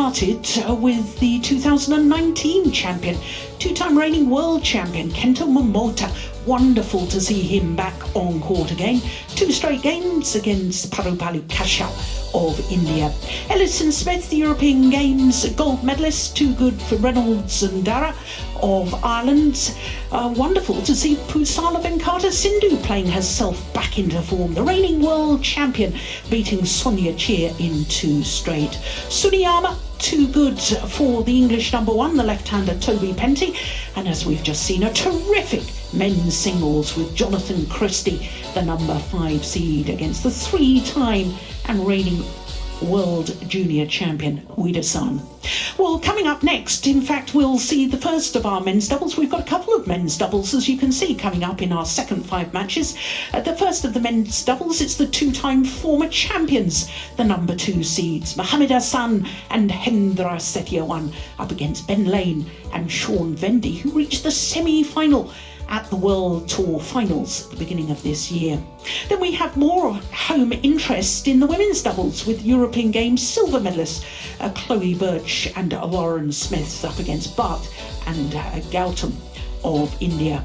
started with the 2019 champion, two-time reigning world champion, Kento Momota. Wonderful to see him back on court again. 2 straight games against Parupalu Kashal of India. Ellison Smith, the European Games gold medalist, too good for Reynolds and Dara of Ireland. Wonderful to see Pusala Venkata Sindhu playing herself back into form. The reigning world champion beating Sonia Cheer in 2 straight. Suniyama, too good for the English number 1, the left-hander Toby Penty. And as we've just seen, a terrific men's singles with Jonathan Christie, the number 5 seed, against the 3-time and reigning world junior champion Ahsan. Well, coming up next, in fact, we'll see the first of our men's doubles. We've got a couple of men's doubles, as you can see, coming up in our second 5 matches. The first of the men's doubles, it's the 2-time former champions, the number 2 seeds, Mohammed Ahsan and Hendra Setiawan, up against Ben Lane and Sean Vendy, who reached the semi-final at the World Tour finals at the beginning of this year. Then we have more home interest in the women's doubles with European Games silver medalists Chloe Birch and Lauren Smith up against Bhatt and Gautam of India.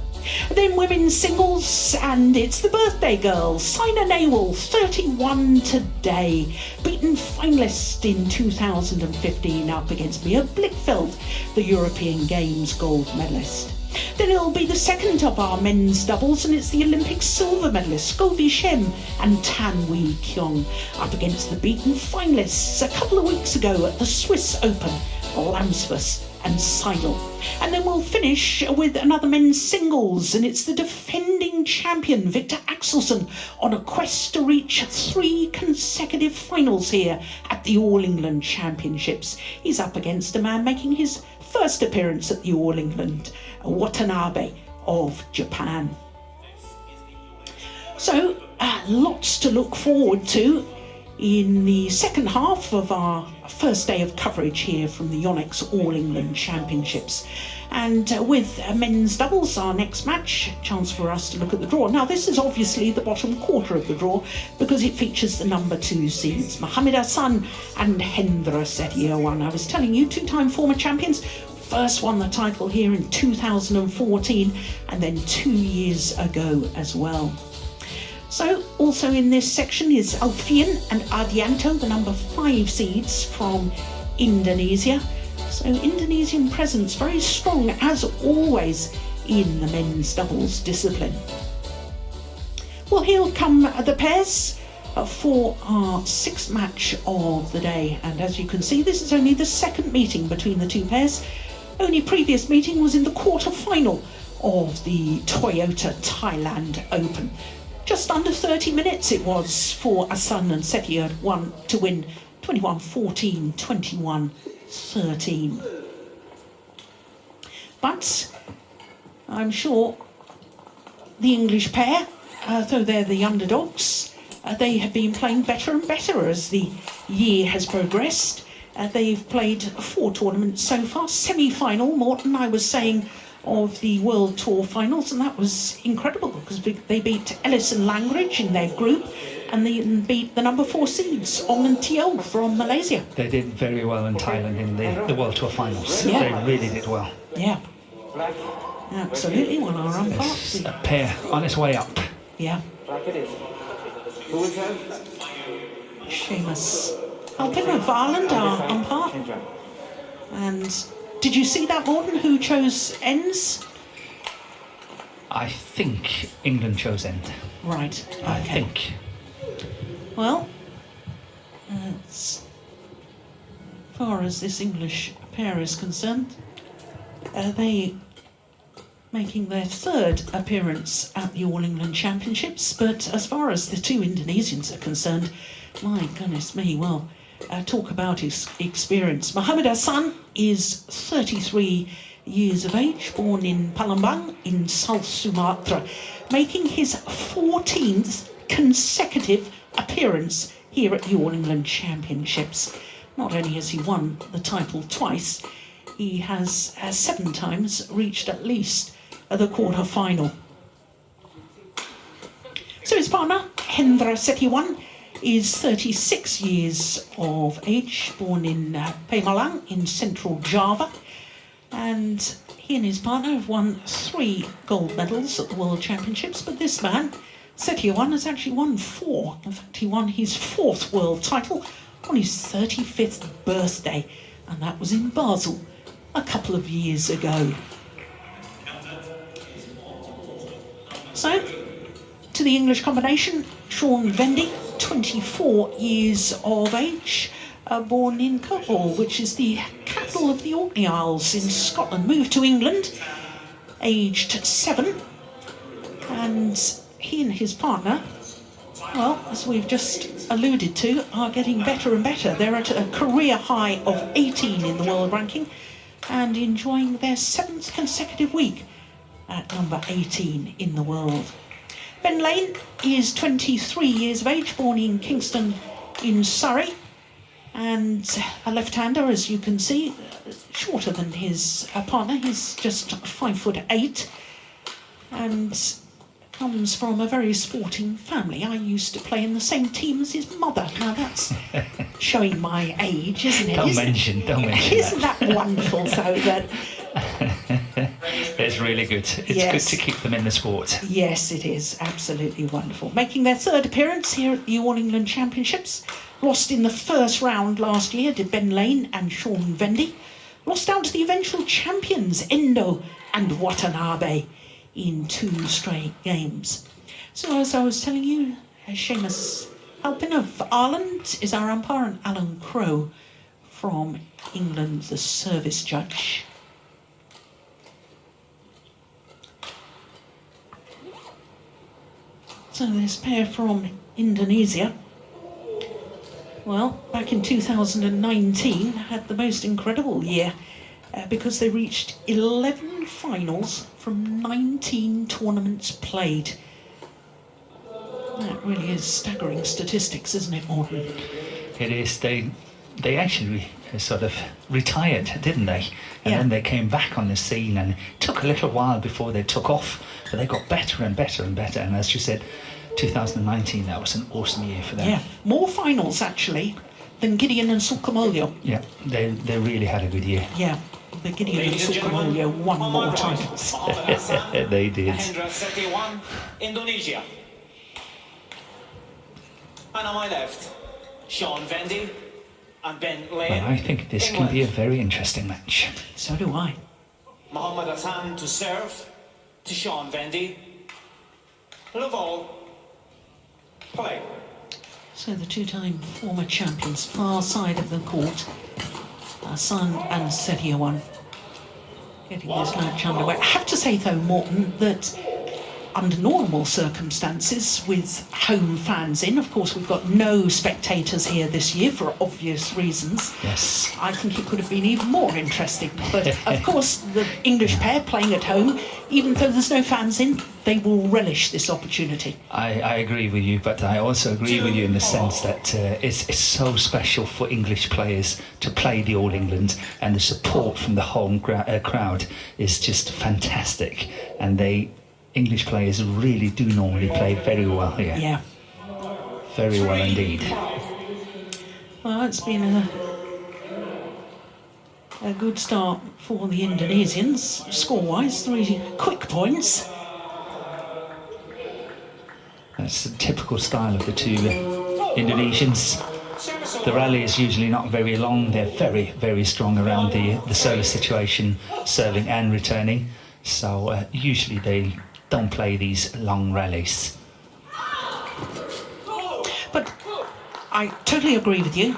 Then women's singles, and it's the birthday girl, Saina Nehwal, 31 today, beaten finalist in 2015 up against Mia Blichfeld, the European Games gold medalist. Then it'll be the second of our men's doubles, and it's the Olympic silver medalists Govi Shem and Tan Wee Kyung up against the beaten finalists a couple of weeks ago at the Swiss Open, Lamsfors and Seidel. And then we'll finish with another men's singles, and it's the defending champion Victor Axelsen on a quest to reach 3 consecutive finals here at the All England Championships. He's up against a man making his first appearance at the All England, Watanabe of Japan. So lots to look forward to in the second half of our first day of coverage here from the YONEX All England Championships. And with men's doubles, our next match, chance for us to look at the draw. Now, this is obviously the bottom quarter of the draw because it features the number 2 seeds, Mohammed Ahsan and Hendra Setiawan. I was telling you, 2-time former champions, first won the title here in 2014 and then 2 years ago as well. So also in this section is Alfian and Adianto, the number 5 seeds from Indonesia. So Indonesian presence very strong as always in the men's doubles discipline. Well, here come the pairs for our 6th match of the day. And as you can see, this is only the second meeting between the 2 pairs. Only previous meeting was in the quarter-final of the Toyota Thailand Open. Just under 30 minutes it was for Ahsan and Setiawan to win 21-14, 21-13. But I'm sure the English pair, though they're the underdogs, they have been playing better and better as the year has progressed. They've played 4 tournaments so far. Semi-final, Morton, I was saying, of the World Tour finals, and that was incredible because they beat Ellis and Langridge in their group, and they beat the number 4 seeds, Ong and Teo from Malaysia. They did very well in Thailand in the World Tour finals. Yeah. They really did well. Yeah, absolutely. One hour on part. It's a pair on its way up. Yeah. Seamus Alpin of Ireland are on par. And did you see that, Morton, who chose ends? I think England chose end. Right, okay. I think. Well, as far as this English pair is concerned, they making their 3rd appearance at the All England Championships, but as far as the 2 Indonesians are concerned, my goodness me, well, talk about his experience. Mohammed Ahsan is 33 years of age, born in Palembang in South Sumatra, making his 14th consecutive appearance here at the All England Championships. Not only has he won the title twice, he has 7 times reached at least the quarter-final. So his partner, Hendra Setiawan, is 36 years of age, born in Pemalang in central Java, and he and his partner have won 3 gold medals at the World Championships, but this man, Setiawan, has actually won 4. In fact, he won his 4th world title on his 35th birthday, and that was in Basel a couple of years ago. So, to the English combination, Sean Vendy, 24 years of age, born in Kirkwall, which is the capital of the Orkney Isles in Scotland, moved to England, aged 7, and he and his partner, well, as we've just alluded to, are getting better and better. They're at a career high of 18 in the world ranking and enjoying their 7th consecutive week at number 18 in the world. Ben Lane is 23 years of age, born in Kingston in Surrey, and a left-hander, as you can see, shorter than his partner. He's just 5'8", and comes from a very sporting family. I used to play in the same team as his mother. Now that's showing my age, isn't it? Don't mention Isn't that wonderful, though, that... It's really good. It's good to keep them in the sport. Yes, it is. Absolutely wonderful. Making their 3rd appearance here at the All England Championships. Lost in the first round last year to Ben Lane and Sean Vendy. Lost out to the eventual champions, Endo and Watanabe, in 2 straight games. So as I was telling you, Seamus Halpin of Ireland is our umpire, and Alan Crowe from England, the service judge. So this pair from Indonesia, well, back in 2019 had the most incredible year because they reached 11 finals from 19 tournaments played. That really is staggering statistics, isn't it, Morton? It is. They actually sort of retired, didn't they? And then they came back on the scene, and it took a little while before they took off, but they got better and better and better. And as you said, 2019, that was an awesome year for them. Yeah, more finals actually than Gideon and Sukamuljo. Yeah, they really had a good year. Yeah, the Gideon and Sukamuljo won more titles. They did. Setiawan, Indonesia. And on my left, Sean Vendy and Ben Lane. Well, I think this can be a very interesting match. So do I. Mohamed Ahsan to serve to Sean Vendy. Love all. Play. So the 2-time former champions, far side of the court, Ahsan and Setiawan, getting this match underway. I have to say though, Morton, that under normal circumstances with home fans in, of course we've got no spectators here this year for obvious reasons. Yes. I think it could have been even more interesting. But of course the English pair playing at home, even though there's no fans in, they will relish this opportunity. I agree with you, but I also agree with you in the sense that it's so special for English players to play the All England, and the support from the home crowd is just fantastic, and English players really do normally play very well here. Yeah. Very well indeed. Well, it's been a good start for the Indonesians, score-wise, 3 quick points. That's the typical style of the 2 Indonesians. The rally is usually not very long. They're very, very strong around the service situation, serving and returning. So usually they don't play these long rallies. But I totally agree with you.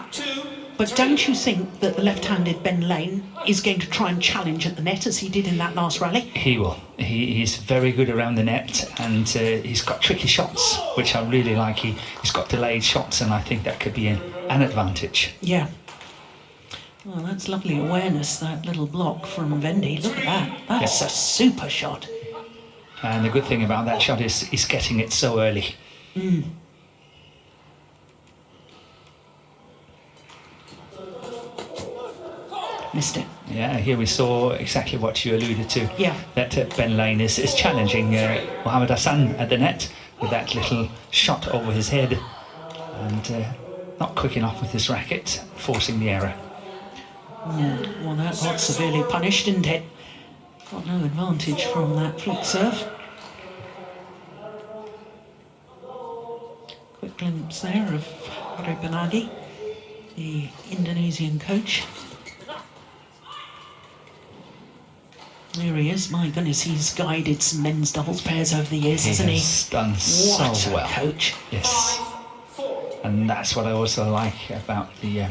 But don't you think that the left-handed Ben Lane is going to try and challenge at the net as he did in that last rally? He will. He's very good around the net, and he's got tricky shots, which I really like. He's got delayed shots, and I think that could be an advantage. Yeah. Well, that's lovely awareness, that little block from Vendy. Look at that. That's a super shot. And the good thing about that shot is he's getting it so early. Missed it. Yeah, here we saw exactly what you alluded to. Yeah. That Ben Lane is challenging Mohamed Ahsan at the net with that little shot over his head. and not quick enough with his racket, forcing the error. Well, that got severely punished, didn't it? Got no advantage from that flick serve. Quick glimpse there of Repanagi, the Indonesian coach. There he is. My goodness, he's guided some men's doubles pairs over the years, hasn't he? He's done so well. What a coach. Yes. And that's what I also like about the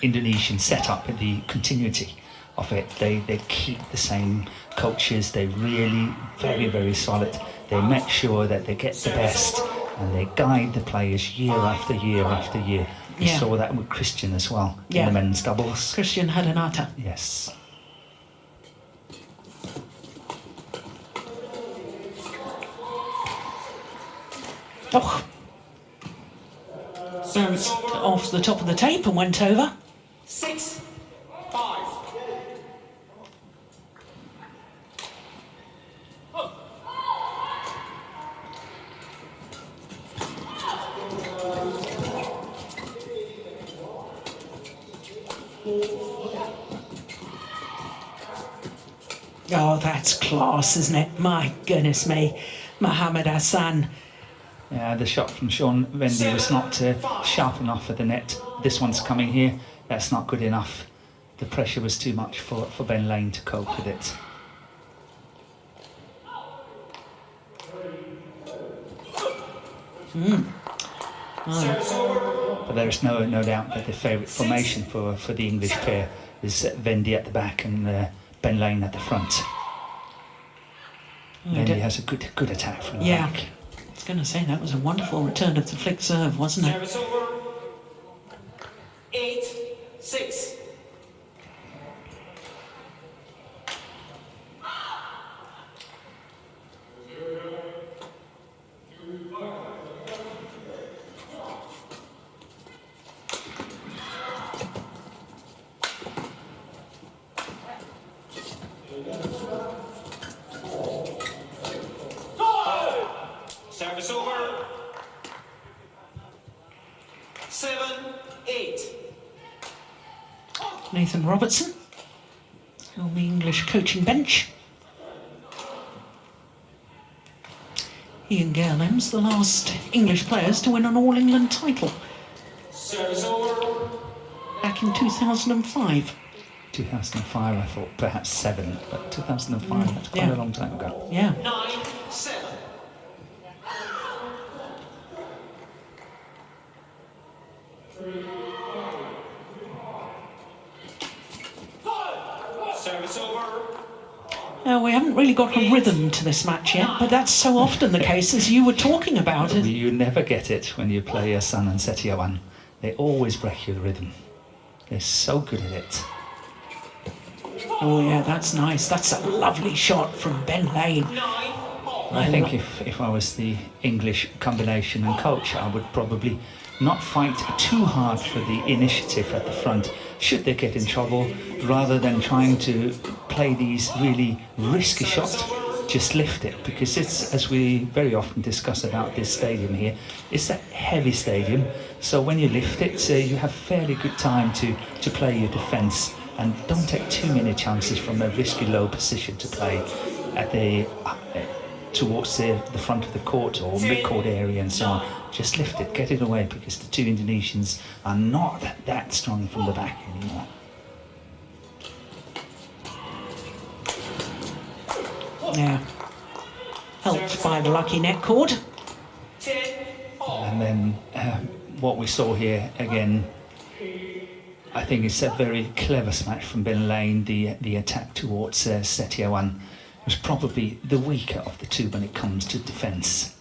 Indonesian setup, the continuity of it. They keep the same coaches. They're really very, very solid. They make sure that they get the best, and they guide the players year after year after year. We saw that with Christian as well in the men's doubles. Christian Hadanata. Yes. Oh. Bounced off the top of the tape and went over. 6-5. Oh, that's class, isn't it? My goodness me. Mohammed Ahsan. Yeah, the shot from Sean Vendy was not sharp enough for the net. This one's coming here. That's not good enough. The pressure was too much for Ben Lane to cope with it. But there is no doubt that the favourite formation for the English pair is Vendy at the back and Ben Lane at the front. Vendy has a good attack from the back. I was going to say, that was a wonderful return of the flick serve, wasn't it? Service over. 8-6. Service over. 7-8. Nathan Robertson on the English coaching bench. He and Gail Ems, the last English players to win an All England title. Service over. Back in 2005. 2005, I thought perhaps 7, but 2005, that's quite a long time ago. Yeah. 9-7. Service over. We haven't really got a rhythm to this match yet, but that's so often the case, as you were talking about. You never get it when you play Ahsan and Setiawan. They always break your rhythm. They're so good at it. Oh yeah, that's nice. That's a lovely shot from Ben Lane. I think if I was the English combination and coach, I would probably not fight too hard for the initiative at the front, should they get in trouble, rather than trying to play these really risky shots. Just lift it, because it's, as we very often discuss about this stadium here, it's a heavy stadium, so when you lift it, you have fairly good time to play your defence, and don't take too many chances from a risky low position to play at the towards the front of the court or mid-court area and so on. Just lift it, get it away, because the two Indonesians are not that strong from the back anymore. Yeah. Helped by the lucky net cord. And then what we saw here again, I think it's a very clever smash from Ben Lane. The attack towards Setiawan was probably the weaker of the two when it comes to defence.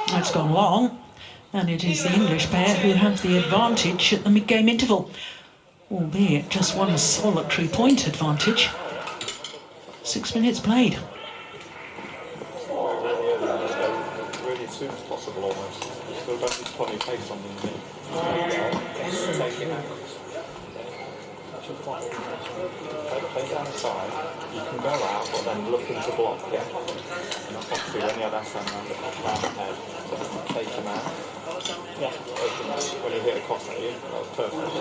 That's gone long, and it is the English pair who have the advantage at the mid-game interval, albeit just one solitary point advantage. 6 minutes played. Really as soon as possible, almost. You still don't need to put any pace on them. Take it out. match of five. Play down the side, you can go out, but then look into block, yeah? And that's obviously when you had Ahsan round the head, take him out. Yeah, take him out. When he hit across at you, that was perfect.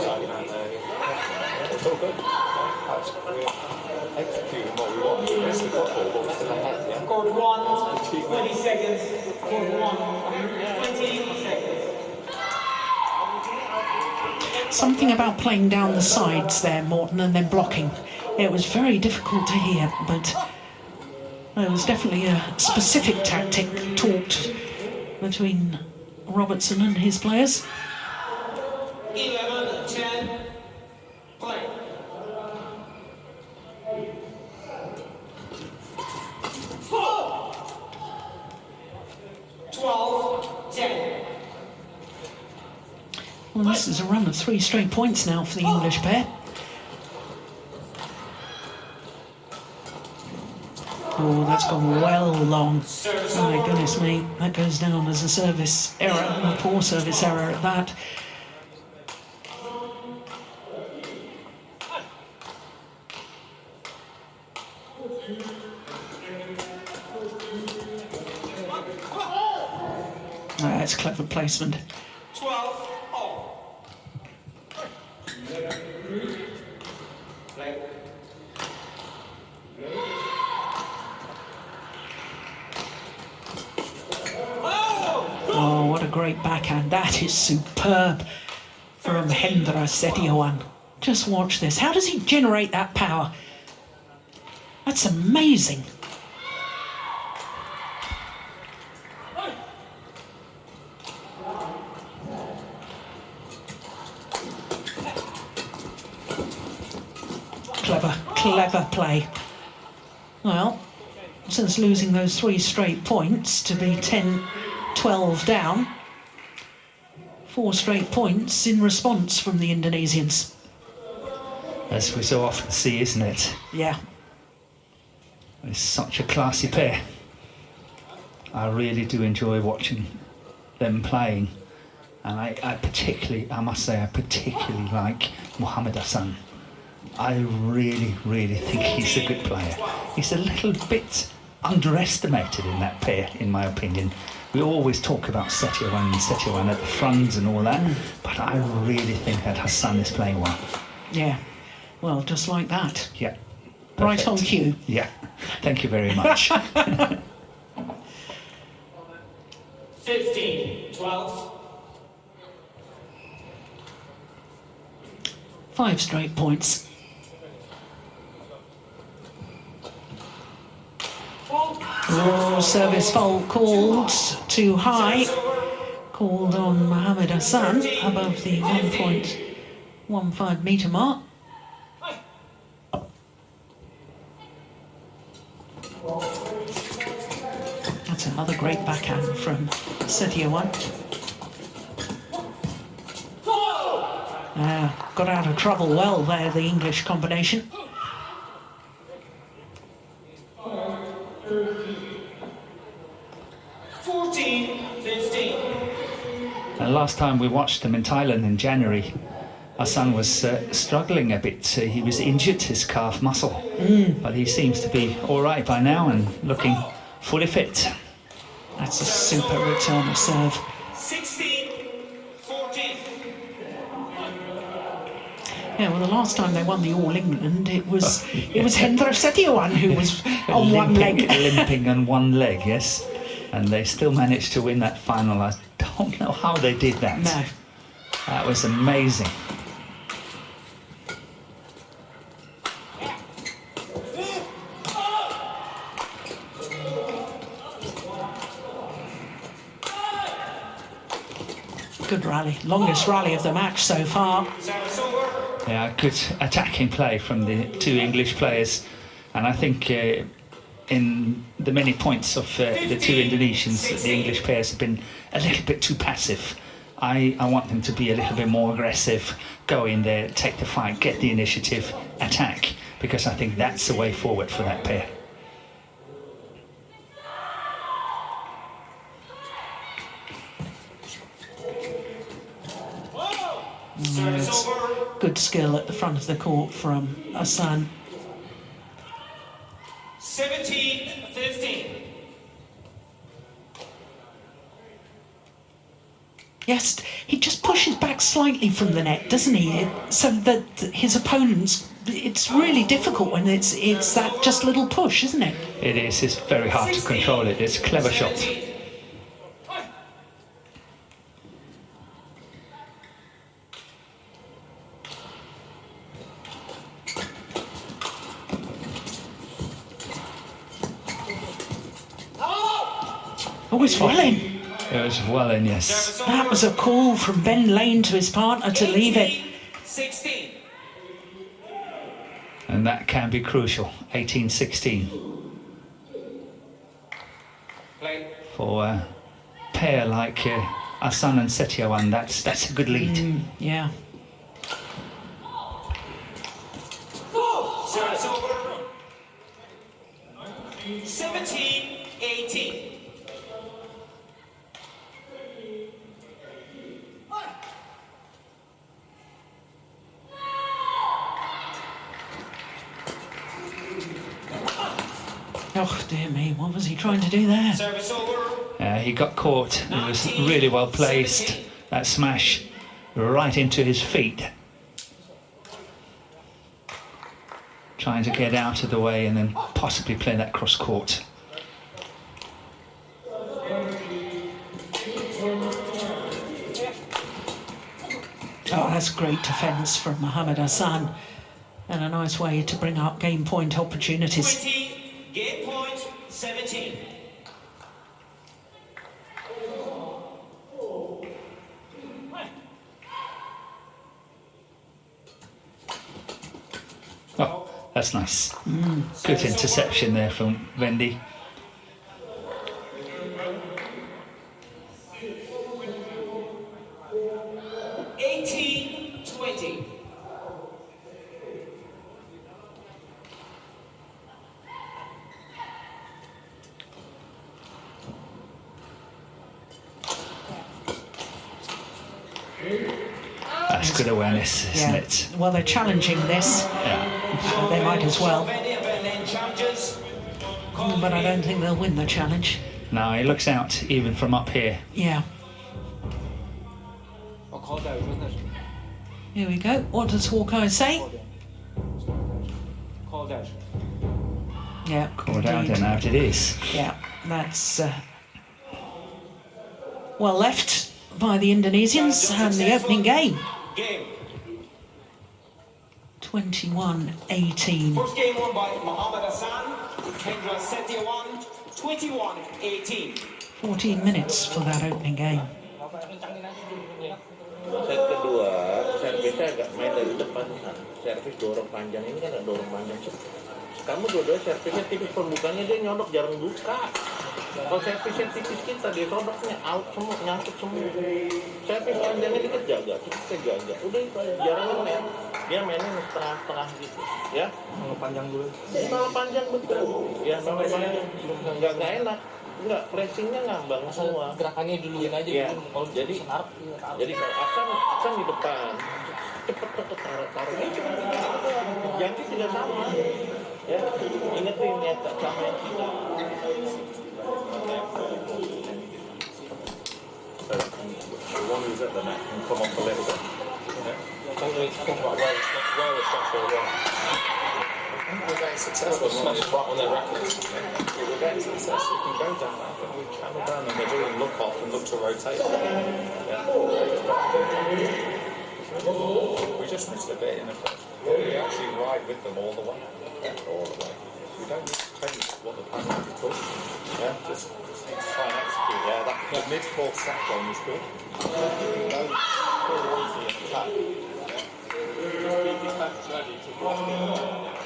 It's all good. That's we're executing what we want. It's the football, but we're still ahead, yeah? Court 1, 20 seconds. Court 1, 20 seconds. Something about playing down the sides there, Morton, and then blocking. It was very difficult to hear, but there was definitely a specific tactic talked between Robertson and his players. 11, 10, play. 12, 10. Well, this is a run of 3 straight points now for the English pair. Oh, that's gone well long. Oh my goodness me, that goes down as a service error, a poor service error at that. That's clever placement. 12, all. Play. Oh, what a great backhand. That is superb from Setiawan. Just watch this. How does he generate that power? That's amazing. Clever play. Well, since losing those 3 straight points to be 10-12 down, 4 straight points in response from the Indonesians. As we so often see, isn't it? Yeah. It's such a classy pair. I really do enjoy watching them playing. And I must say, I particularly like Mohamed Ahsan. I really think he's a good player. He's a little bit underestimated in that pair, in my opinion. We always talk about Setiawan at the front and all that, but I really think that Ahsan is playing well. Yeah, well, just like that. Yeah. Right Perfect. on cue. Yeah, thank you very much. 15, 12. 5 straight points. Oh, service fault called too high. Called on Mohamed Ahsan above the 1.15 metre mark. That's another great backhand from Setiawan. Got out of trouble well there, the English combination. And last time we watched him in Thailand in January, Ahsan was struggling a bit. He was injured, his calf muscle. But he seems to be all right by now and looking fully fit. That's a super return of serve. 16-14. Yeah, well, the last time they won the All England, it was Setiawan who was on one leg. Limping on one leg, yes. And they still managed to win that final. I don't know how they did that. No. That was amazing. Good rally. Longest rally of the match so far. Yeah, good attacking play from the 2 English players. And I think in the many points of the 2 Indonesians, the English players have been a little bit too passive. I want them to be a little bit more aggressive, go in there, take the fight, get the initiative, attack, because I think that's the way forward for that pair. Service It's over. good skill at the front of the court from Ahsan. 17-15. Yes, he just pushes back slightly from the net, doesn't he? So that his opponents, it's really difficult when it's that just little push, isn't it? It is. It's very hard to control it. It's a clever shot. 17. Oh, it's well in. It was well in, yes. Service over. That was a call from Ben Lane to his partner to leave it. 16. And that can be crucial. 18-16 Play. for a pair like Ahsan and Setiawan. That's a good lead. Yeah. Service over. 17-18. Oh dear me, what was he trying to do there? Service over. He got caught. It was really well placed. That smash right into his feet. Trying to get out of the way and then possibly play that cross court. Oh, that's great defence from Mohammed Ahsan, and a nice way to bring up game point opportunities. 20. Game point. 17. Oh, that's nice. Good interception there from Vendy. That's good awareness, isn't it? Well, they're challenging this. Yeah. They might as well. Vendy and Ben Lane challenges. But I don't think they'll win the challenge. No, he looks out even from up here. Yeah. Called out, wasn't it? Here we go. What does Hawkeye say? Called out. Yeah. Called out indeed. and out it is. Yeah, that's well left by the Indonesians and the opening game. Game. 21-18. First game won by Mohammed Ahsan. Hendra Setiawan. 21-18. 14 minutes for that opening game. Set kedua, servisnya agak main dari depan. Servis dorong panjang ini kan ada dorong panjang. Kamu dua-duanya servisnya tipis, pembukanya dia nyodok jarang buka. Kalau servisnya tipis kita dia sodoknya out semua, nyangkut semua. Servis panjangnya dikit jaga, kita jaga. Udah itu aja, jarang main. Dia mainnya setengah-setengah gitu, ya. Kalau panjang dulu. Kalau panjang betul, ya sampai panjang nggak enak. Enggak, pressingnya ngambang semua. Gerakannya duluin aja Ya, gitu. Kalau jadi kalau Ahsan di depan, cepet taruh jangkit juga sama. Ya, ingetin ya, tak sama yang kita. The one who's at the net can come off a little bit. Don't really talk about where the shots go wrong. We're very successful. Smashed right on their rackets. We're very successful. If you go down, I think we travel down and they're doing look off and look to rotate. Yeah. We just missed a bit in the first. We actually ride with them all the way. Yeah, all the way. We don't need to change what the plan is at all. Yeah, just need to try and execute. Yeah, that mid-court set game was good. Go full on to the attack. Just be defense ready to block.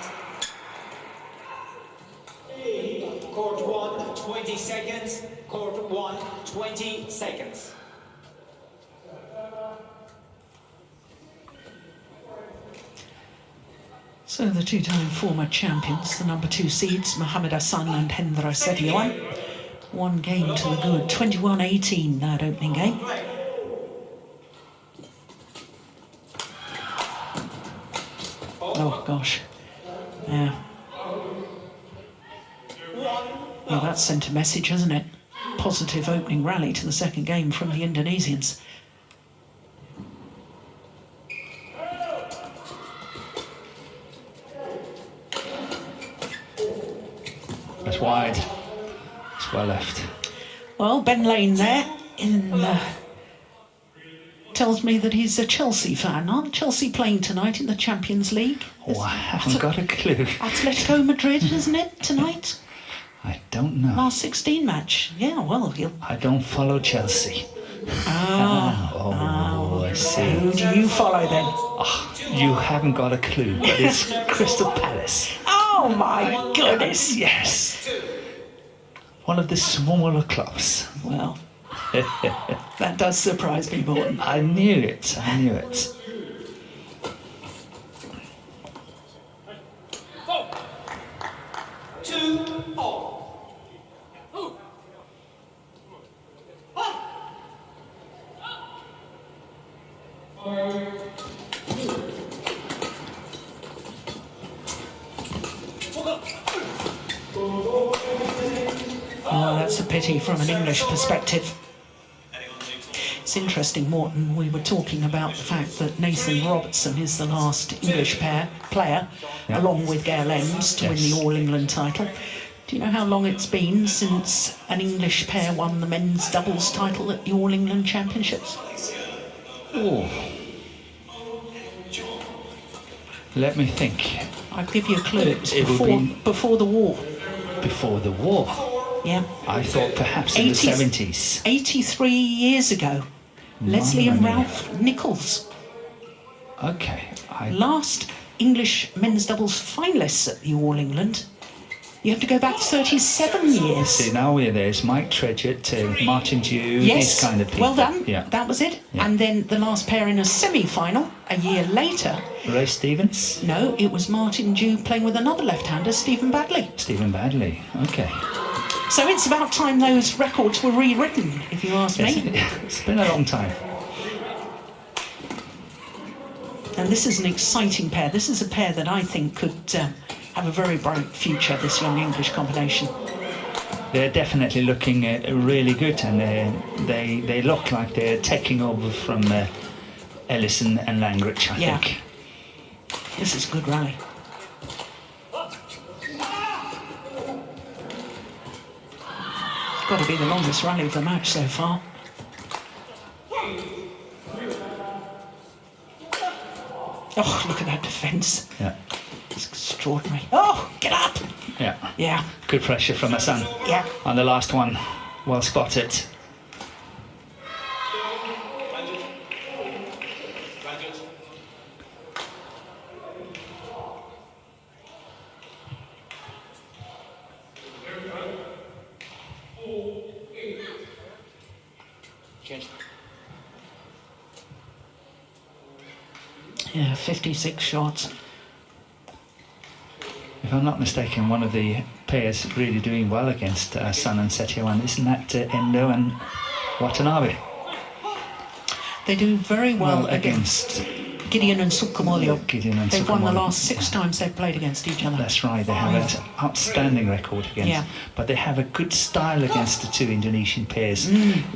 Court 1, 20 seconds. Court 1, 20 seconds. So the two-time former champions, the number 2 seeds, Mohammed Ahsan and Hendra Setiawan. One game to the good, 21-18 that opening game. Oh, gosh. Yeah. Well, that sent a message, hasn't it? Positive opening rally to the second game from the Indonesians. That's wide. It's well left. Well, Ben Lane there tells me that he's a Chelsea fan. Aren't Chelsea playing tonight in the Champions League? Oh, I haven't got a clue. Atletico Madrid, isn't it, tonight? I don't know. Last 16 match. Yeah, well, I don't follow Chelsea. I see. Who do you follow then? Oh, you haven't got a clue, but it's Crystal Palace. Oh my goodness. Yes. One of the smaller clubs. Well, that does surprise me, Morton. I knew it. I knew it. Oh, that's a pity from an English perspective. It's interesting, Morton, we were talking about the fact that Nathan Robertson is the last English player, along with Gail Ems, to win the All-England title. Do you know how long it's been since an English pair won the men's doubles title at the All-England Championships? Oh. Let me think. I'll give you a clue. It was It before the war. Before the war? Yeah. I thought perhaps in the 70s. 83 years ago. Leslie and Ralph Nichols. Okay. Last English men's doubles finalists at the All-England. You have to go back 37 years. See, now there's Mike Tredgett, Martin Dew, Yes, these kind of people. well done. Yeah. That was it. Yeah. And then the last pair in a semi-final a year later. Ray Stevens? No, it was Martin Dew playing with another left-hander, Stephen Badley. Stephen Badley, okay. So it's about time those records were rewritten, if you ask me. It's been a long time. And this is an exciting pair. This is a pair that I think could have a very bright future, this young English combination. They're definitely looking really good, and they look like they're taking over from Ellison and Langridge, I think. This is a good rally. Got to be the longest rally of the match so far. Oh, look at that defence. Yeah. It's extraordinary. Oh, get up! Yeah. Yeah. Good pressure from Ahsan. Yeah. On the last one, well spotted. Yeah, 56 shots. If I'm not mistaken, one of the pairs really doing well against Ahsan and Setiawan, isn't that Endo and Watanabe? They do very well against Gideon and Sukamuljo. They've won the Sukamuljo. last 6 times they've played against each other. That's right, they have an outstanding record against, but they have a good style against the two Indonesian pairs.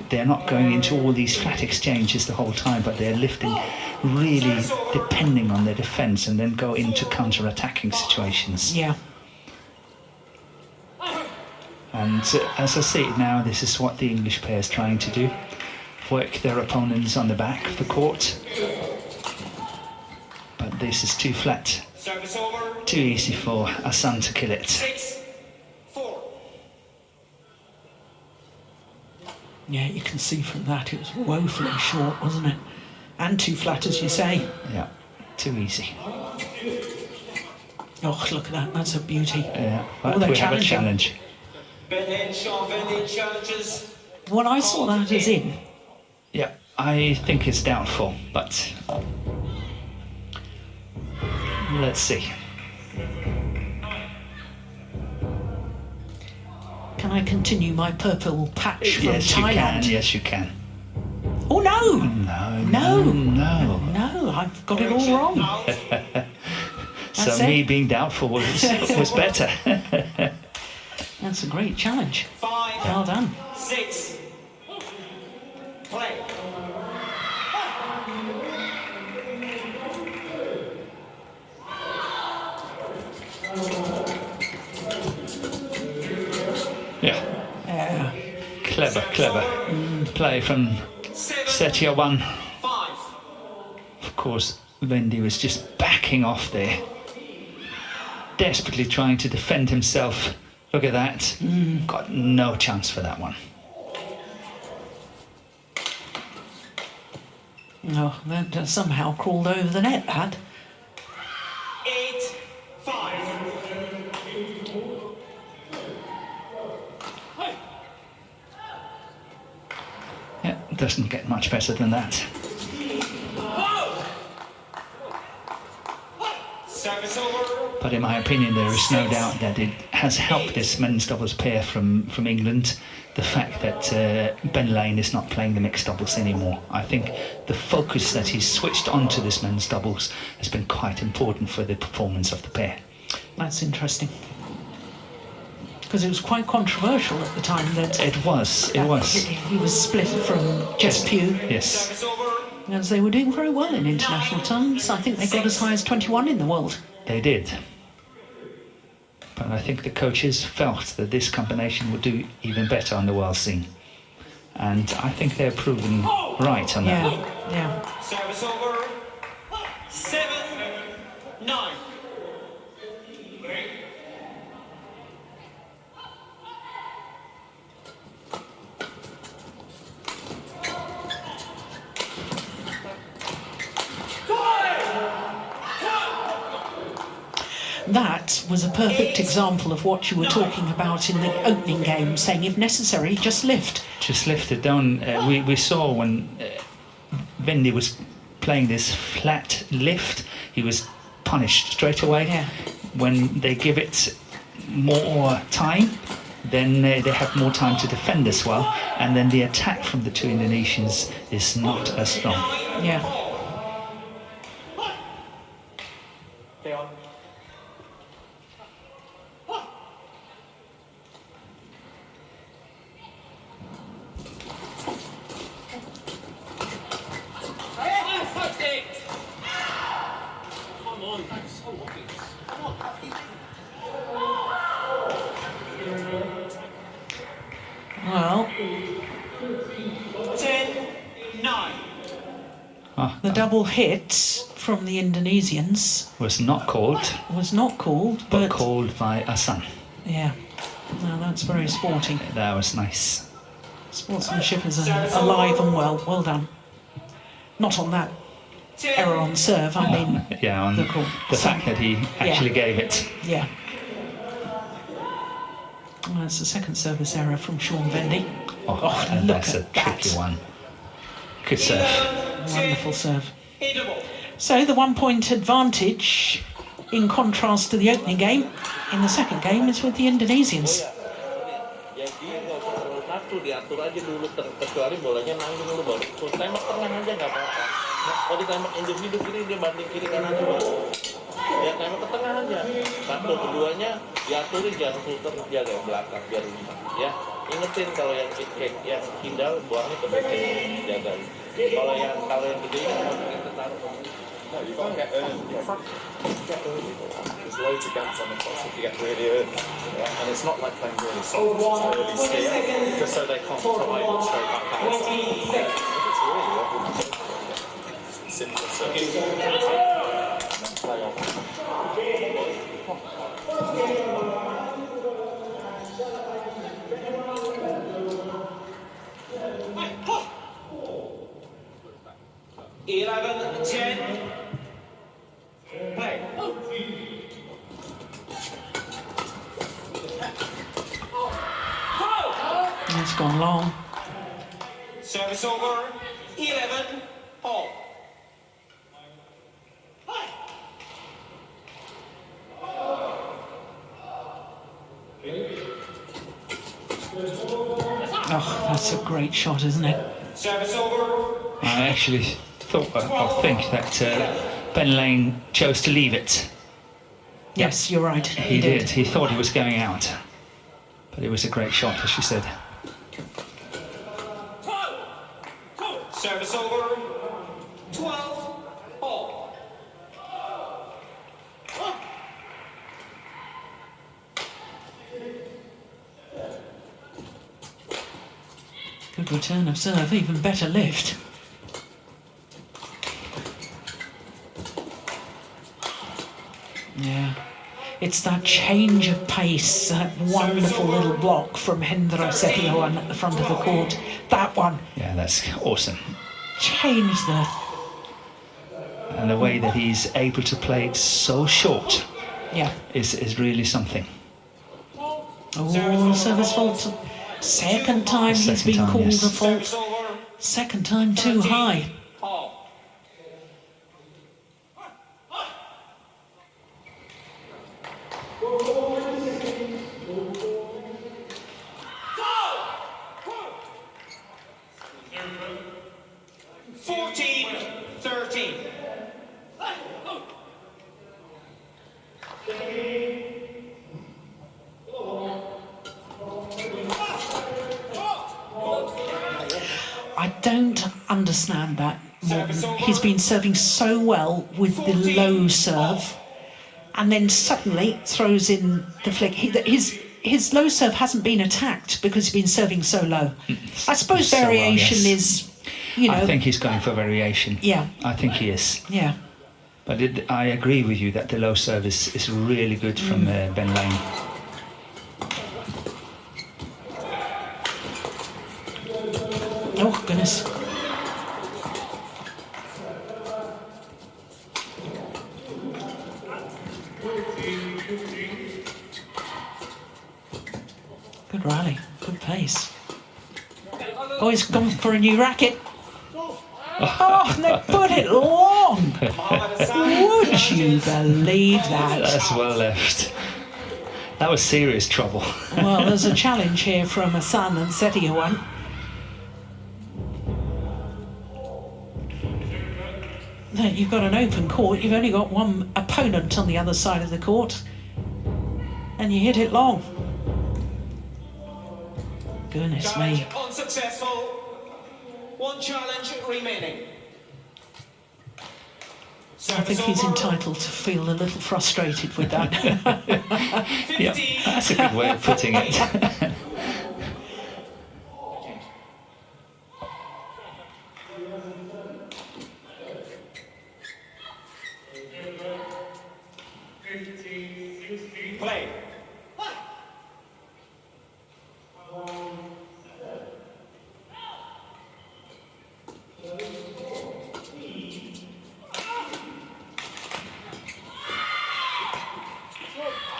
They're not going into all these flat exchanges the whole time, but they're lifting, really depending on their defence, and then go into counter-attacking situations. Yeah. And as I see it now, this is what the English pair is trying to do. Work their opponents on the back of the court. But this is too flat. Service over. Too easy for Ahsan to kill it. 6-4. Yeah, you can see from that it was woefully short, wasn't it? And too flat, as you say. Yeah, too easy. Oh, look at that. That's a beauty. Yeah, Oh, but they're we have a challenging. challenge. Ben Sean Vendy challenges. Well, I saw that as in. Yeah, I think it's doubtful, but let's see. Can I continue my purple patch from Yes, you Thailand? can. Yes, you can. Oh, no! No, No. no. No, I've got it all wrong. That's so it. me being doubtful was better. That's a great challenge. 5, Well done. 6. Play. Yeah, Yeah. clever play from 7, Setiawan. 5. Of course, Vendy was just backing off there, desperately trying to defend himself. Look at that. Got no chance for that one. Oh, that somehow crawled over the net, that. 8, 5. Yeah, doesn't get much better than that. Service over. But in my opinion, there is no doubt that it has helped this men's doubles pair from England, the fact that Ben Lane is not playing the mixed doubles anymore. I think the focus that he's switched onto this men's doubles has been quite important for the performance of the pair. That's interesting. Because it was quite controversial at the time that It was. he was split from Jess Pugh, Yes. Service over. as they were doing very well in international terms. I think they got as high as 21 in the world. They did. But I think the coaches felt that this combination would do even better on the world scene. And I think they're proven right on that. Yeah. Service over. 7, 9. That was a perfect example of what you were talking about in the opening game, saying if necessary, just lift. Just lift it down. We saw when Vendy was playing this flat lift, he was punished straight away. Yeah. When they give it more time, then they have more time to defend as well. And then the attack from the two Indonesians is not as strong. Yeah. Stay on. Well, 10, 9. the double hit from the Indonesians Was not called, was not called, but but called by Ahsan. yeah. No, that's very sporting. That was nice. Sportsmanship is alive and well. Well done. Not on that error on serve, I mean. Yeah, on the call. the fact that he actually gave it. Yeah. Well, that's the second service error from Sean Vendy. Oh, and look that's a at that. tricky one. Good serve. Wonderful serve. Interval. So the 1 point advantage, in contrast to the opening game, in the second game is with the Indonesians. Jadi nggak usah terlalu nafsu, diatur aja dulu, kecuali bolanya nanggung dulu baru. Terus tembak tengah aja nggak apa-apa. Kalau ditembak individu kiri dia banting kiri kanan aja baru. Ya tembak ke tengah aja. Satu keduanya diaturin jangan filter jaga yang belakang biar bisa. Ya ingetin kalau yang hindal buangnya ke belakang jaga. Kalau yang gede kan kita taruh. No, you can't get early in the front. Get early. There's loads of gaps on the cross if you get really early. Yeah? And it's not like playing really soft, it's early steer, just so they can't try and straight back outside. Yeah. If it's really early, simple service. And then play off. Eleven, 10. Play. It's gone long. Service over. 11, all. Oh, that's a great shot, isn't it? Service over. I actually think that Ben Lane chose to leave it. Yes, you're right. He did. He thought he was going out. But it was a great shot, as she said. Service over. 12 all. Good return of serve, even better lift. Yeah, it's that change of pace, that wonderful little block from Hendra Setiawan at the front of the court. That one. Yeah, that's awesome. Changed the... And the way that he's able to play it so short, yeah, is really something. Oh, service fault. Second time he's been called a fault. Second time too high. 14-13. I don't understand that. He's been serving so well with the low serve, and then suddenly throws in the flick. His low serve hasn't been attacked because he's been serving so low. I suppose So well, variation yes. is, you know. I think he's going for variation. Yeah. I think he is. Yeah. But I agree with you that the low serve is really good from Ben Lane. Oh, goodness. Good rally, good pace. Oh, he's gone for a new racket. Oh, they put it long. Would you believe that? That's well left. That was serious trouble. Well, there's a challenge here from Ahsan and Setiawan. You've got an open court, you've only got one opponent on the other side of the court, and you hit it long. Goodness me. Unsuccessful. One challenge remaining. I think he's entitled to feel a little frustrated with that. Yeah, that's a good way of putting it. Play.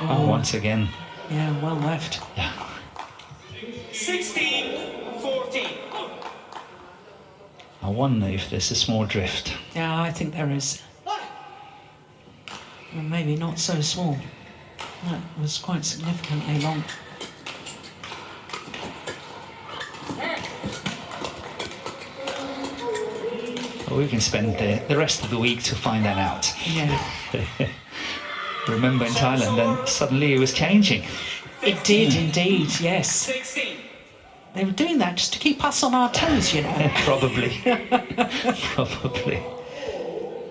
Oh, once again. Yeah, well left. Yeah. 16-14. I wonder if there's a small drift. Yeah, I think there is. Well, maybe not so small. That was quite significantly long. Well, we can spend the rest of the week to find that out. Yeah. Remember in Thailand, then suddenly it was changing. It did indeed, yes. 16. They were doing that just to keep us on our toes, you know. Probably. Probably.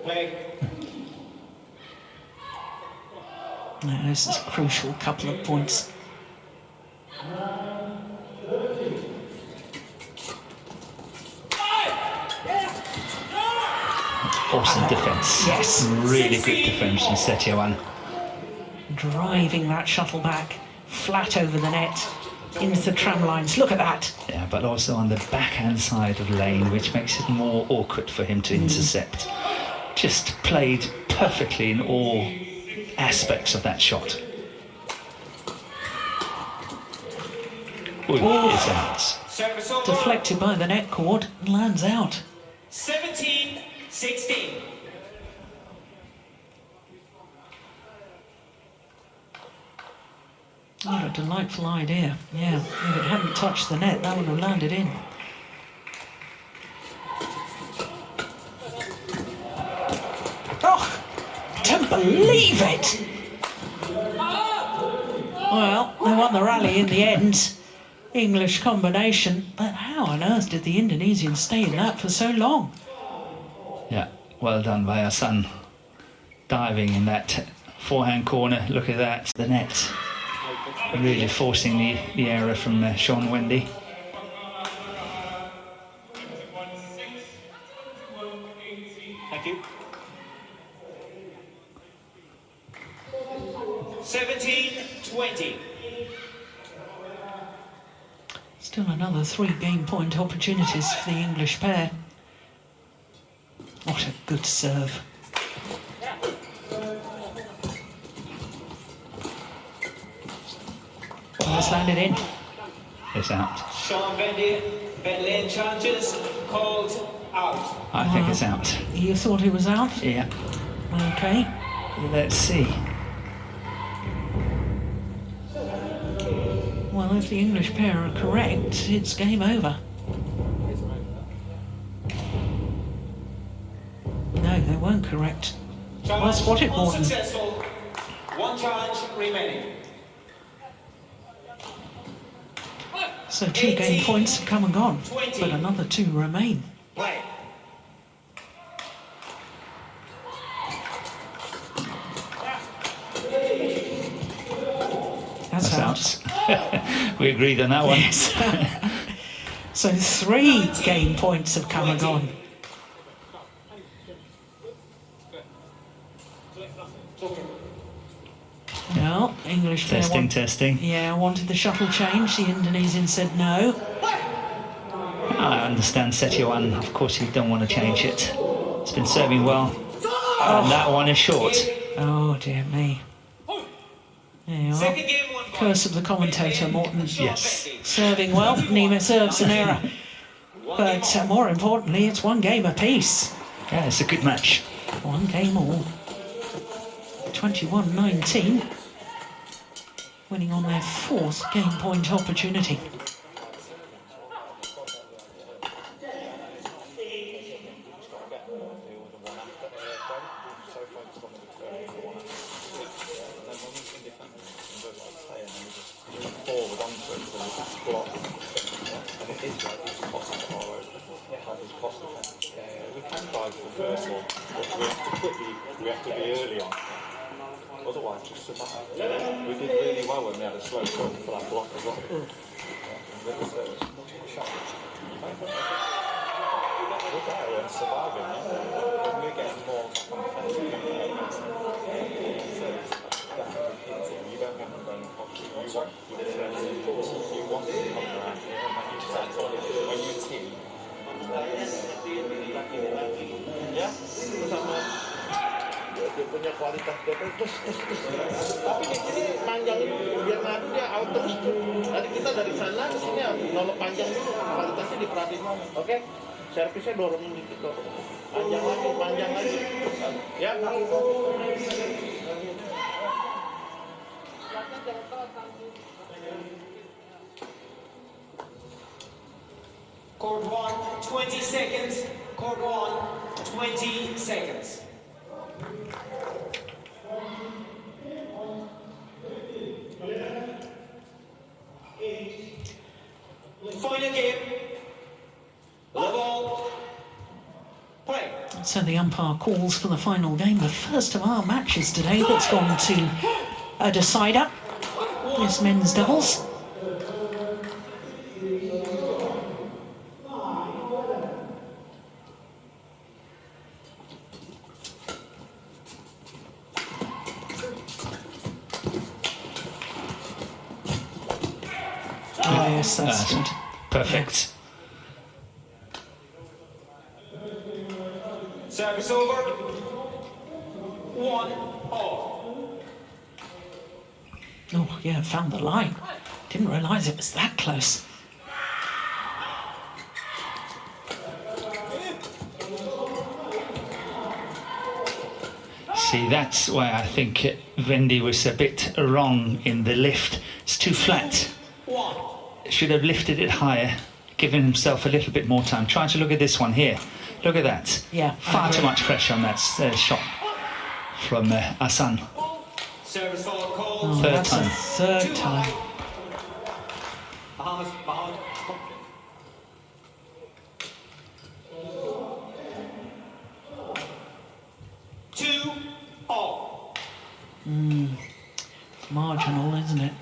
Play. No, this is a crucial couple of points. Awesome defence. Yes. Really good defence from Setiawan. Driving that shuttle back flat over the net into the tram lines. Look at that. Yeah, but also on the backhand side of the lane, which makes it more awkward for him to intercept. Just played perfectly in all aspects of that shot. Ooh, it's out. Service over. Deflected by the net cord and lands out. 17-16. What a delightful idea. Yeah, if it hadn't touched the net, that would have landed in. Oh, I don't believe it. Well, they won the rally in the end. English combination. But how on earth did the Indonesians stay in that for so long? Yeah, well done by Ahsan. Diving in that forehand corner. Look at that. The net. Really forcing the error from Sean Wendy. Thank you. 17-20. Still another 3 game point opportunities for the English pair. What a good serve. Well, it's landed in. It's out. Sean Vendy, bad lane charges, called out. I think it's out. You thought it was out? Yeah. Okay. Let's see. Well, if the English pair are correct, it's game over. No, they weren't correct. Well, spot it, Morton. Unsuccessful. 1 challenge remaining. So 2 game points have come and gone, 20. but another 2 remain. Play. That's out. We agreed on that one. Yes. So 3 game points have come and gone. No, English pair Testing. Yeah, wanted the shuttle change. The Indonesian said no. I understand Setiawan. Of course, he don't want to change it. It's been serving well. And that one is short. Oh, dear me. There you are. Second game, 1 point. Curse of the commentator, Morton. Yes. Serving well, Nima serves an error. But more importantly, it's 1 game apiece. Yeah, it's a good match. 1 game all. 21-19. Winning on their 4th game point opportunity. Forward onto it, so we just block. And it is like it's cost effective. We can dive for the first one, but we have to be early on. Otherwise, just survive. We did really well when we had a slow cut for that block as well. We're better when surviving. When we're getting more offensive, you don't have to go in the pocket. You want to come around here, and when you set on it, when you team. Ya, sama dia punya kualitas dia terus. Tapi di sini panjang biar nanti dia out terus. Tadi kita dari sana ke sini nolak panjang dulu, kualitasnya diperhatiin. Oke, servisnya dorongin dikit kok. Panjang lagi. Ya. Court 1, 20 seconds. Court 1, 20 seconds. Final game. Level. Play. So the umpire calls for the final game, the first of our matches today that's gone to a decider. This men's doubles. Oh yes, that's good. Perfect. Service over. 1-all. Oh yeah, found the line. Didn't realise it was that close. See, that's why I think Vendy was a bit wrong in the lift. It's too flat. Should have lifted it higher, given himself a little bit more time. Try to look at this one here. Look at that. Yeah. Far too much pressure on that shot from Ahsan. Service fault called. Oh, Third that's time. a third time. Bahamas. 2-all. Marginal, isn't it?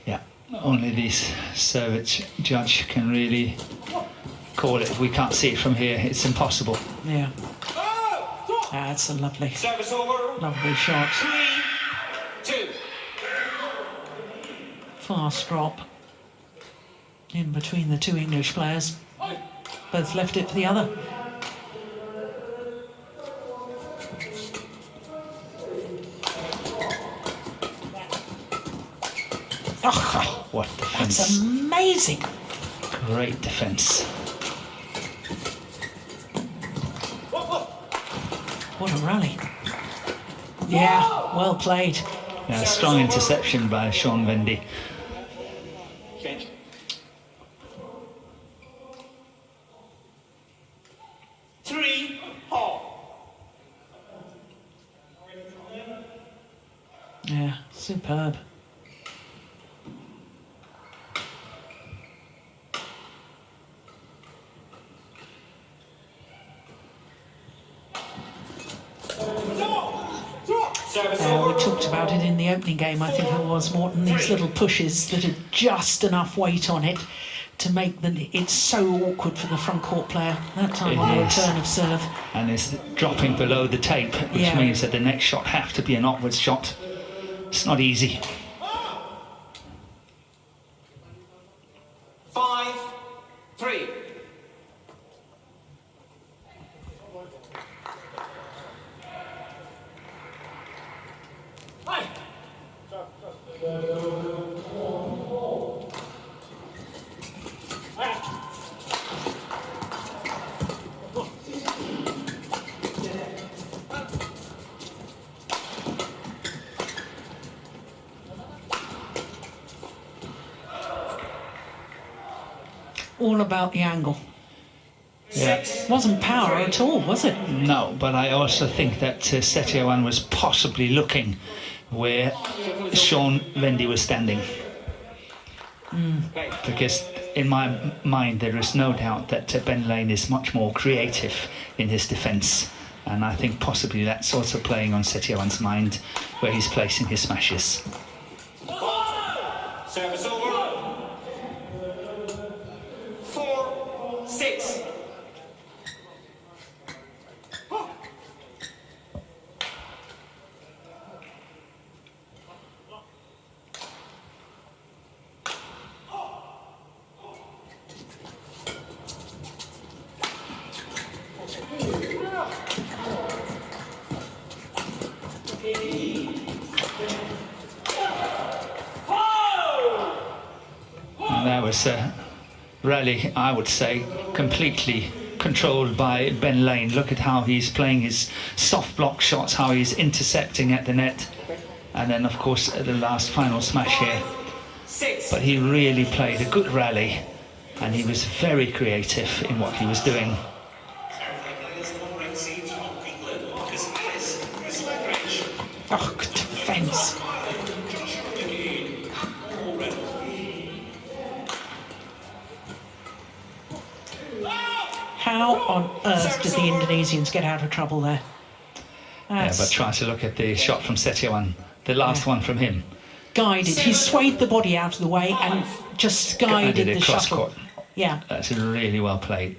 Yeah, only this service judge can really call it. We can't see it from here. It's impossible. Yeah. That's a lovely, Service over. lovely shot. 3-2. Fast drop in between the two English players. Both left it for the other. Oh, What that's defence. amazing. Great defence. What a rally. Yeah, well played. Yeah, strong interception by Sean Vendy. Change. Three all. Yeah, superb. Service We over. talked about it in the opening game, I think it was, Morton, these little pushes that had just enough weight on it to make it so awkward for the front court player. That time It on the is. return of serve. And it's dropping below the tape, which Yeah. means that the next shot have to be an upwards shot. It's not easy. 5-3. All about the angle. Yeah. Wasn't power at all, was it? No, but I also think that Setiawan was possibly looking where Sean Vendy was standing. Because in my mind there is no doubt that Ben Lane is much more creative in his defence, and I think possibly that's also playing on Setiawan's mind where he's placing his smashes. Service over. 4-6. And that was a rally, I would say, completely controlled by Ben Lane. Look at how he's playing his soft block shots, how he's intercepting at the net. And then, of course, the last final smash here. 6. But he really played a good rally, and he was very creative in what he was doing. Oh, good defence. How on earth did the Indonesians get out of trouble there? Yeah, That's but try to look at the shot from Setiawan, the last one from him. guided. He swayed the body out of the way and just guided the cross shuttle. court. Yeah. That's really well played.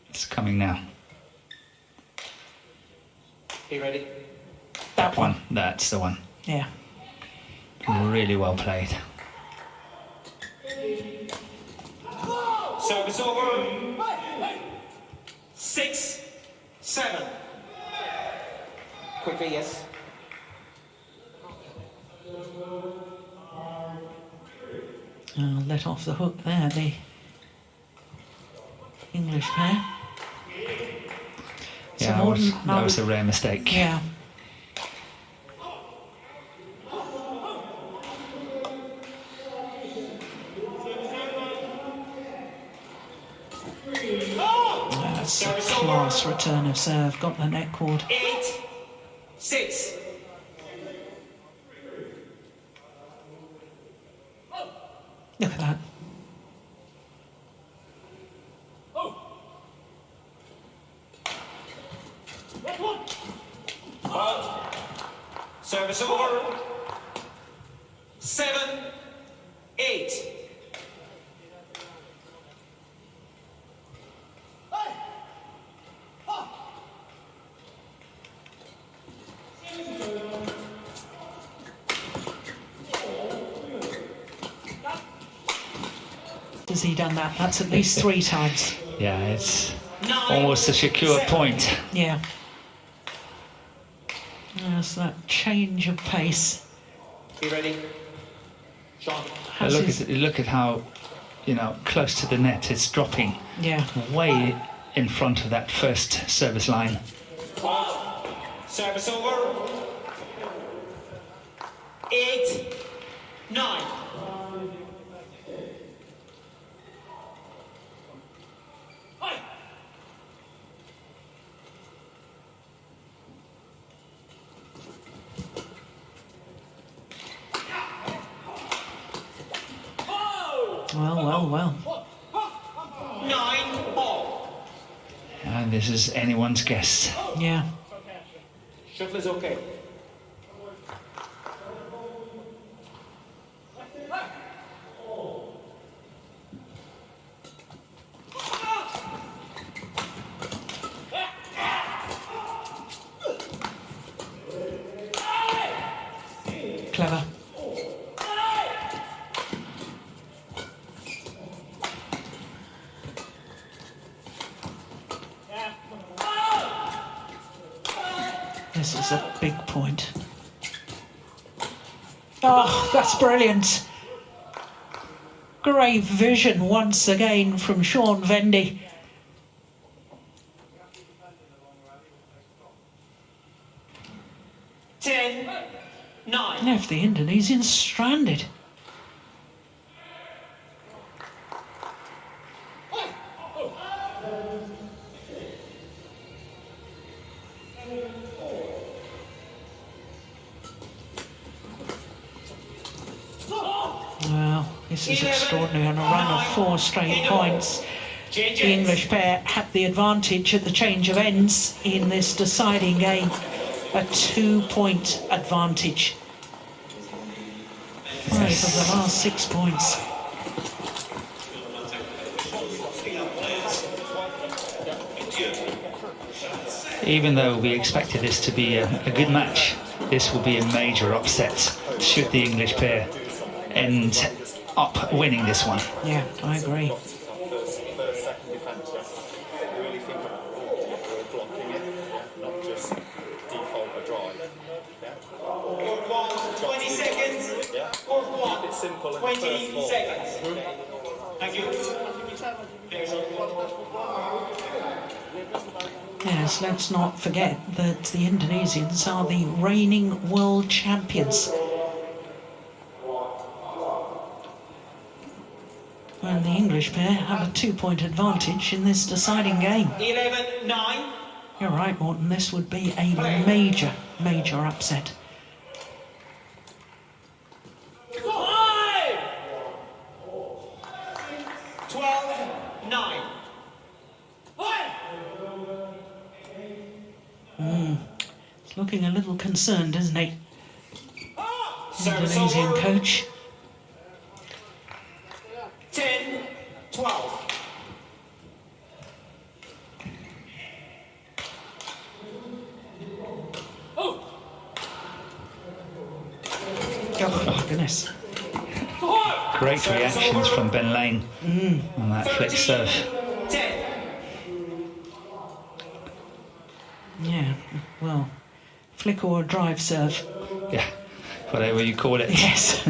It's coming now. You ready? That one. That's the one. Yeah. Really well played. Service over. 6-7. Quickly, yes. Let off the hook there, the English pair. So Yeah, Morton, that was a rare mistake. Yeah. That's a class return of serve. Got the net cord. 8-6. Look at that. Service over. 7-8. Has he done that? That's at least 3 times. Yeah, it's almost a secure point. Yeah. There's that change of pace. Be ready. Sean. But look at how, close to the net it's dropping. Yeah. Way in front of that first service line. Service over. 8-9. Well. 9-all. And this is anyone's guess. Yeah. Shuttle is okay. Clever. This is a big point. Oh, that's brilliant. Great vision once again from Sean Vendy. Left the Indonesians stranded. Well, this is extraordinary on a run of 4 straight points. The English pair had the advantage at the change of ends in this deciding game. A 2-point advantage. 5 of the last 6 points. Even though we expected this to be a good match, this will be a major upset should the English pair end up winning this one. Yeah, I agree. First, second defence, really think about blocking it, not just default a drive. Court 1, 20 seconds. Yeah. Court 1, Keep it simple in the 20 first ball. seconds. Thank you. Yes, let's not forget that the Indonesians are the reigning world champions. And the English pair have a 2-point advantage in this deciding game. 11-9. You're right, Morton, this would be a major, major upset. 12-9. He's looking a little concerned, isn't he? Service Indonesian over. coach. 10-12. Oh, goodness. Great reactions from Ben Lane on that flick serve. 10. Yeah, well, flick or drive serve. Yeah, whatever you call it. Yes.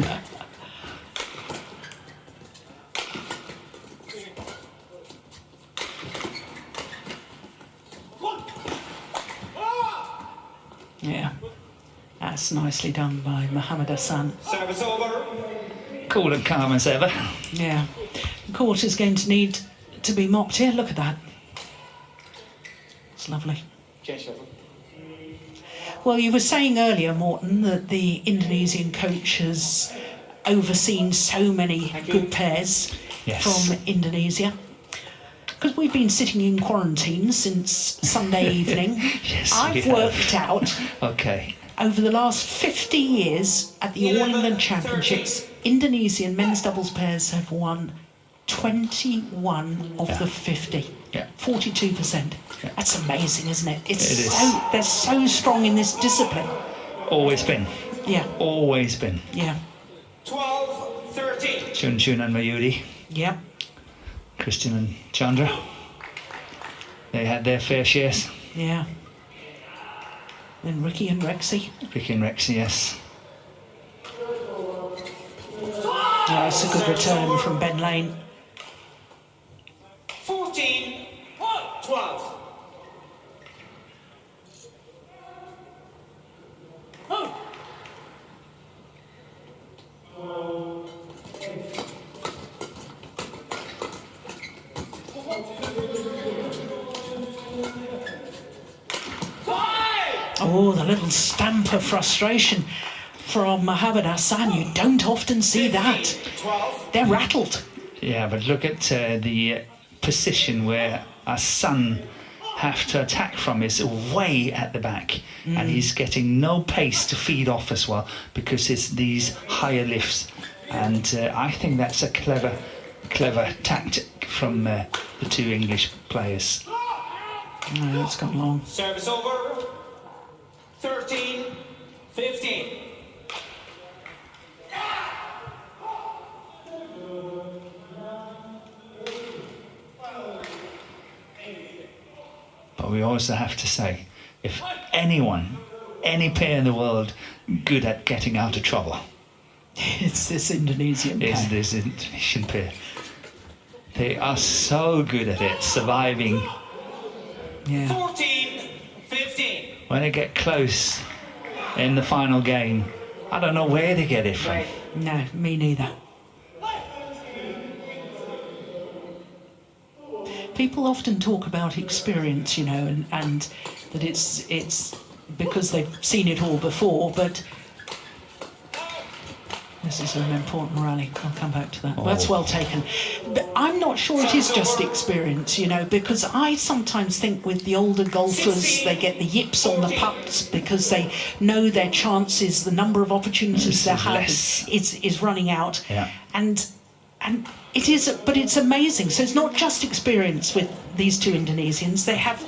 Yeah, that's nicely done by Mohammed Ahsan. Service over. Cool and calm as ever. Yeah, the court is going to need to be mopped here. Look at that. It's lovely. Change shuttle. Well, you were saying earlier, Morton, that the Indonesian coach has overseen so many good pairs Yes. from Indonesia. Because we've been sitting in quarantine since Sunday evening. Yes, we I've have. worked out Okay. over the last 50 years at the All England Championships, Indonesian men's doubles pairs have won 21 of the 50. Yeah. 42%. Yeah. That's amazing, isn't it? It is. They're so strong in this discipline. Always been. Yeah, Always been. yeah, 12-13. Chun and Mayuri, yeah. Christian and Chandra. They had their fair shares. Yeah. And Ricky and Rexy. Ricky and Rexy, yes. Yeah, it's a good return from Ben Lane. 14-12. Oh, the little stamp of frustration from Mohammed Ahsan. You don't often see that. 12. They're rattled. Yeah, but look at the position where our son have to attack from is way at the back, and he's getting no pace to feed off as well because it's these higher lifts, and I think that's a clever tactic from the two English players. No, it's gone long. Service over. 13-15. But we also have to say, if anyone, any pair in the world good at getting out of trouble, It's this Indonesian is pair. this Indonesian pair. They are so good at it, surviving. Yeah. 14-15. When they get close in the final game, I don't know where they get it from. No, me neither. People often talk about experience, you know, and that it's because they've seen it all before, but this is an important rally. I'll come back to that. That's well taken. But I'm not sure it is just experience, you know, because I sometimes think with the older golfers, they get the yips on the putts because they know their chances, the number of opportunities they have is running out. Yeah. And it is, but it's amazing. So it's not just experience with these two Indonesians. They have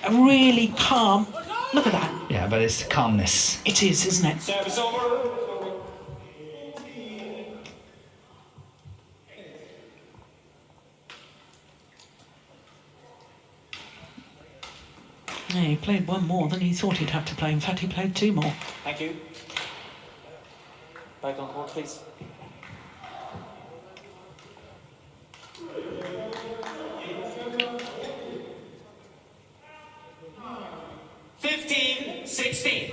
a really calm, look at that. Yeah, but it's the calmness. It is, isn't it? Service over. Yeah, he played one more than he thought he'd have to play. In fact, he played two more. Thank you. Back on court, please. Fifteen, 16.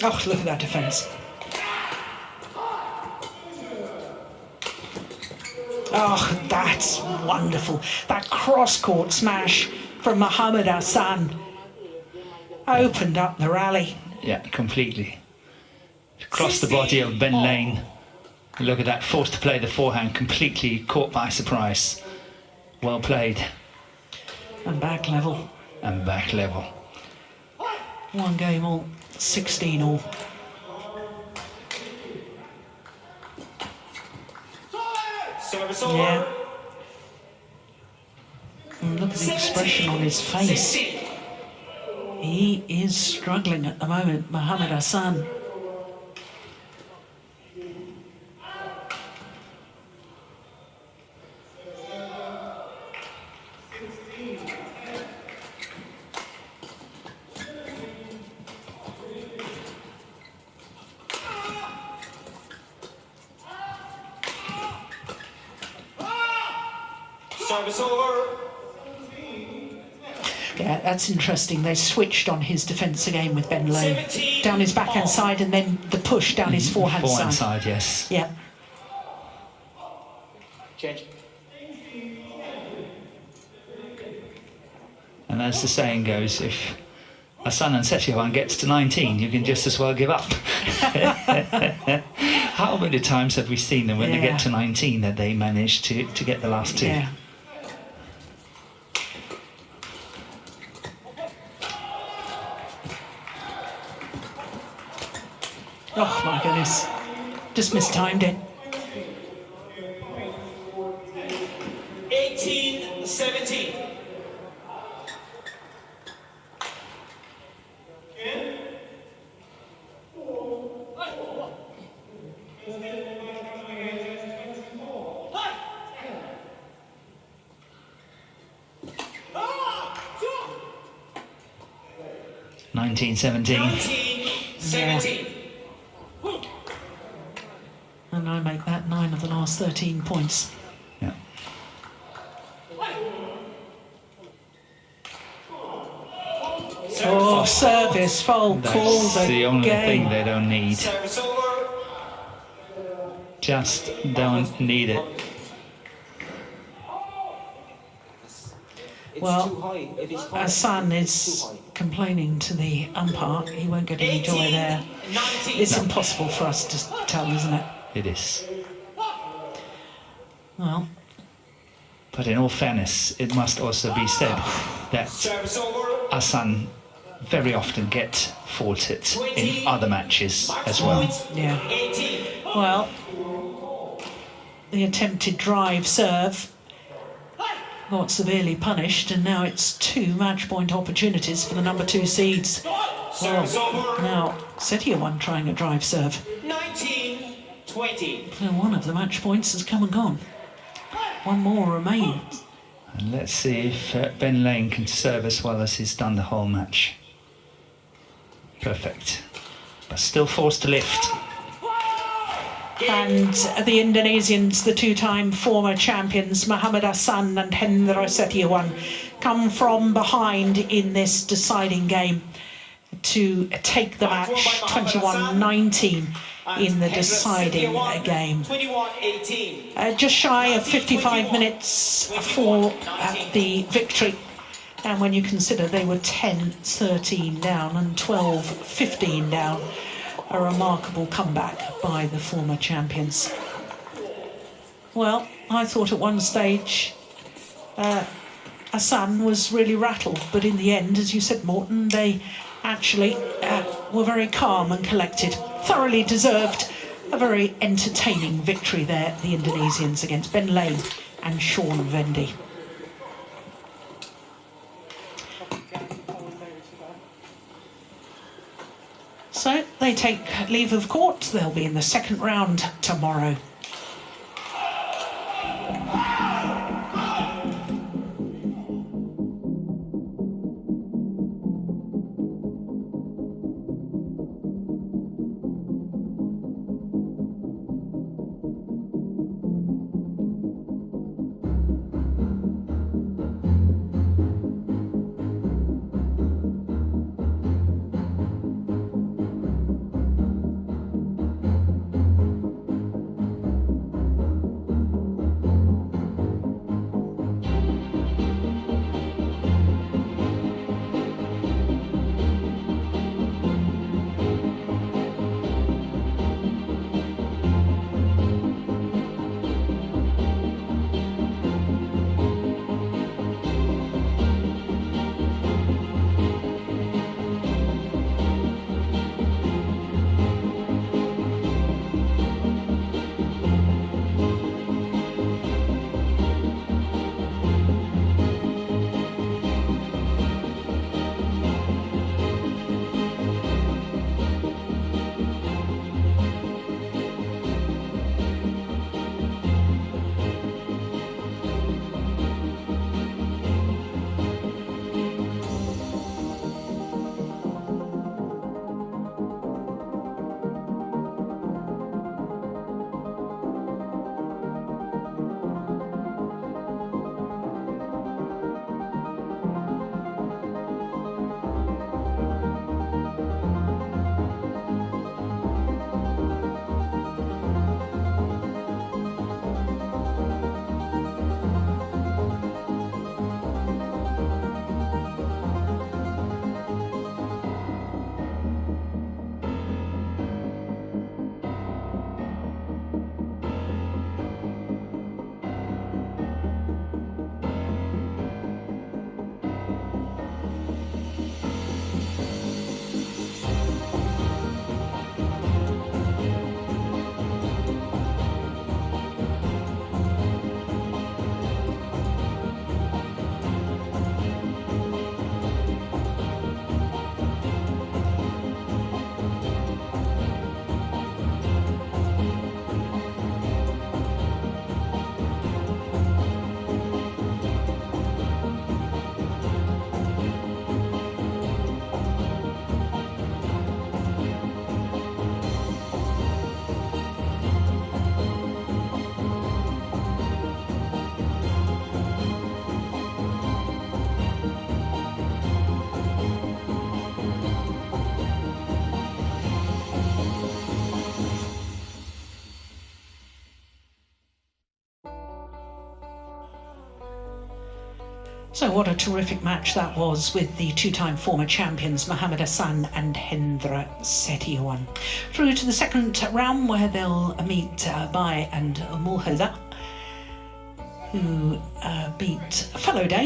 Oh, look at that defence. Oh, that's wonderful. That cross-court smash from Mohammed Ahsan opened up the rally. Yeah, completely. Across the body of Ben Lane. Look at that, forced to play the forehand, completely caught by surprise. Well played. And back level. And back level. One game all, 16 all. Service over. Yeah. And look at the expression on his face. 16. He is struggling at the moment, Mohammed Ahsan. Service over. Yeah, that's interesting. They switched on his defence again with Ben Lowe. Down his backhand side and then the push down his forehand side. Forehand side, yes. Yeah. Change. And as the saying goes, if Ahsan and Setiawan gets to 19, you can just as well give up. How many times have we seen them when they get to 19 that they manage to get the last two? Yeah. Oh my goodness. Just mistimed it. 18-17. Yeah. 19-17. And I make that 9 of the last 13 points. Yeah. Oh, service fault called That's the only thing again. they don't need. Service over. Just don't need it. It's Well, too high. It is high. Ahsan It's is too high. complaining to the umpire. He won't get any joy there. 19. It's impossible for us to tell, isn't it? It is. Well, But in all fairness, it must also be said that Service over. Ahsan very often get faulted 20. in other matches Match as well. point. yeah. 18. Well, the attempted drive serve got severely punished, and now it's 2 match point opportunities for the number 2 seeds. Service over. Now, Setiawan trying a drive serve. 19-20. So one of the match points has come and gone. One more remains. And let's see if Ben Lane can serve as well as he's done the whole match. Perfect. But still forced to lift. And the Indonesians, the 2-time former champions, Muhammad Ahsan and Hendra Setiawan, come from behind in this deciding game to take the match 21-19 in the deciding game. 21-18. Just shy of 55 minutes for the victory. And when you consider they were 10-13 down and 12-15 down, a remarkable comeback by the former champions. Well, I thought at one stage Ahsan was really rattled, but in the end, as you said, Morton, they actually were very calm and collected. Thoroughly deserved a very entertaining victory there, the Indonesians, against Ben Lane and Sean Vendy. So they take leave of court. They'll be in the second round tomorrow. So what a terrific match that was with the two-time former champions Mohammad Ahsan and Hendra Setiawan. Through to the second round where they'll meet Bai and Mulhada, who beat fellow Dane